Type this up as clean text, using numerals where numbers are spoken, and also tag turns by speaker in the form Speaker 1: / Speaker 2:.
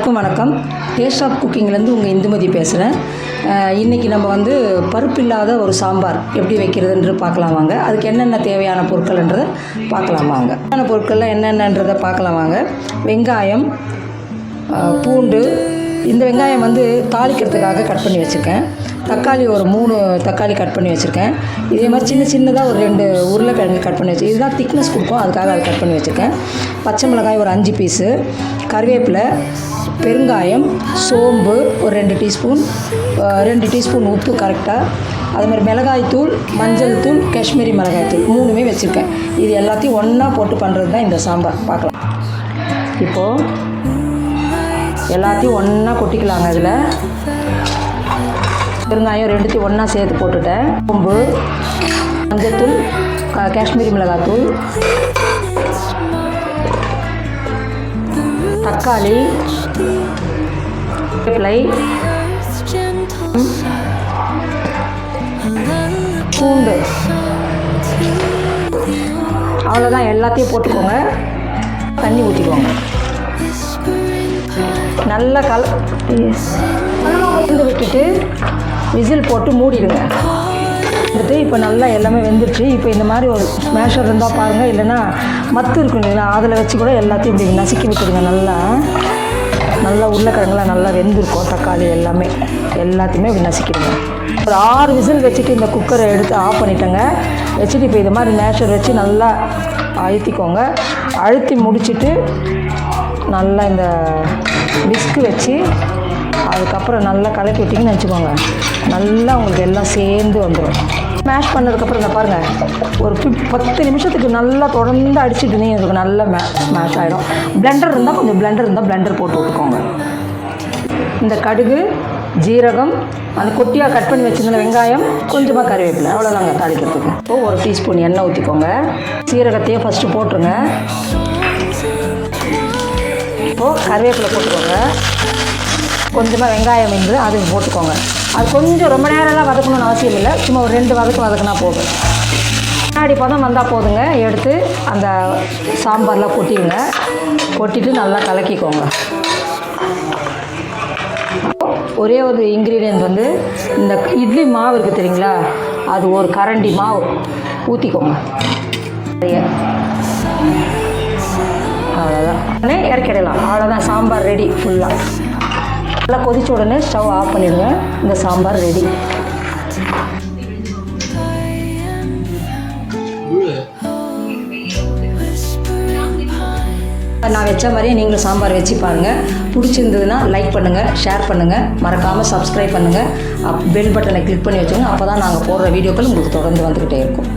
Speaker 1: எல்லாருக்கும் வணக்கம். Taste of குக்கிங்லேருந்து உங்கள் இந்துமதி பேசுகிறேன். இன்றைக்கி நம்ம வந்து பருப்பு இல்லாத ஒரு சாம்பார் எப்படி வைக்கிறதுன்ற பார்க்கலாம் வாங்க. அதுக்கு என்னென்ன தேவையான பொருட்கள்ன்றதை பார்க்கலாம் வாங்க. என்னென்ன பொருட்கள்லாம் என்னென்னன்றதை பார்க்கலாம் வாங்க. வெங்காயம், பூண்டு. இந்த வெங்காயம் வந்து தாளிக்கிறதுக்காக கட் பண்ணி வச்சுருக்கேன். தக்காளி ஒரு 3 தக்காளி கட் பண்ணி வச்சுருக்கேன். இதே மாதிரி சின்னதாக ஒரு 2 உருளைக்கிழங்கு கட் பண்ணி வச்சுருக்கேன். இதுதான் திக்னஸ் கொடுக்கும், அதுக்காக அதை கட் பண்ணி வச்சுருக்கேன். பச்சை மிளகாய் ஒரு 5 பீஸு, கருவேப்பிலை, பெருங்காயம், சோம்பு ஒரு 2 டீஸ்பூன், 2 டீஸ்பூன் உப்பு கரெக்டாக, அது மாதிரி மிளகாய்த்தூள், மஞ்சள் தூள், காஷ்மீரி மிளகாய்த்தூள் 3மே வச்சுருக்கேன். இது எல்லாத்தையும் ஒன்றா போட்டு பண்ணுறது தான் இந்த சாம்பார். பார்க்கலாம். இப்போது எல்லாத்தையும் ஒன்றா கொட்டிக்கலாங்க. அதில் பெருங்காயம் 2த்தையும் ஒன்றா சேர்த்து போட்டுட்டேன். சோம்பு, மஞ்சத்தூள், காஷ்மீரி மிளகாய்த்தூள், தக்காளி, வேப்பிலை, பூண்டு, அவ்வளோதான். எல்லாத்தையும் போட்டுக்கோங்க. தண்ணி ஊற்றிக்கோங்க. நல்லா வெந்து விட்டுட்டு விசில் போட்டு மூடிடுங்க. வந்துட்டு இப்போ நல்லா எல்லாமே வெந்துருச்சு. இப்போ இந்த மாதிரி ஒரு ஸ்மேஷர் இருந்தால் பாருங்கள், இல்லைன்னா மத்து இருக்கும் இல்லைங்களா, அதில் வச்சு கூட எல்லாத்தையும் இப்படி நசுக்கி விட்டுடுங்க. நல்லா உருளைக்கிழங்குலாம் நல்லா வெந்திருக்கும். தக்காளி எல்லாத்தையுமே இப்படி நசுக்கிடுங்க. ஒரு 6 விசில் வச்சுட்டு இந்த குக்கரை எடுத்து ஆஃப் பண்ணிட்டேங்க. வச்சுட்டு இப்போ இது மாதிரி மேஷர் வச்சு நல்லா அழுத்திக்கோங்க. அழுத்தி முடிச்சுட்டு நல்லா இந்த விஸ்கு வச்சு அதுக்கப்புறம் நல்லா கலக்கி விட்டிங்கன்னு வச்சுக்கோங்க. நல்லா உங்களுக்கு எல்லாம் சேர்ந்து வந்துடும். மேஷ் பண்ணதுக்கப்புறம் இந்த பாருங்கள், ஒரு 10 நிமிஷத்துக்கு நல்லா தொடர்ந்து அடிச்சுட்டு இதுக்கு நல்லா மேஷ் ஆகிடும். பிளெண்டர் இருந்தால் பிளெண்டர் போட்டு விட்டுக்கோங்க. இந்த கடுகு, ஜீரகம், அந்த கொட்டியாக கட் பண்ணி வச்சுருந்த வெங்காயம், கொஞ்சமாக கருவேப்பிலை, அவ்வளோதாங்க தாளிக்கிறதுக்கு. இப்போது ஒரு டீஸ்பூன் எண்ணெய் ஊற்றிக்கோங்க. சீரகத்தையே ஃபஸ்ட்டு போட்டுருங்க. இப்போது கருவேப்பிலை போட்டுக்கோங்க. கொஞ்சமாக வெங்காயம் வந்து அது போட்டுக்கோங்க. அது கொஞ்சம் ரொம்ப நேரம்லாம் வதக்கணும்னு அவசியம் இல்லை. சும்மா ஒரு 2 வதக்கினா போதும். முன்னாடி பதம் வந்தால் போதுங்க. எடுத்து அந்த சாம்பாரில் கொட்டிட்டு நல்லா கலக்கிக்கோங்க. ஒரே ஒரு இன்க்ரீடியன்ட் வந்து இந்த இட்லி மாவு இருக்குது தெரியுங்களா, அது ஒரு கரண்டி மாவு ஊற்றிக்கோங்க. அவ்வளோதான், இறக்கிடலாம். அவ்வளோதான், சாம்பார் ரெடி. ஃபுல்லாக நல்லா கொதிச்ச உடனே ஸ்டவ் ஆஃப் பண்ணிடுங்க. இந்த சாம்பார் ரெடி. நான் வச்ச மாதிரியே நீங்களும் சாம்பார் வச்சு பாருங்கள். பிடிச்சிருந்ததுன்னா லைக் பண்ணுங்கள், ஷேர் பண்ணுங்கள், மறக்காமல் சப்ஸ்கிரைப் பண்ணுங்கள், பெல் பட்டனை கிளிக் பண்ணி வச்சுக்கோங்க. அப்போ தான் நாங்கள் போடுற வீடியோக்கள் உங்களுக்கு தொடர்ந்து வந்துக்கிட்டே இருக்கும்.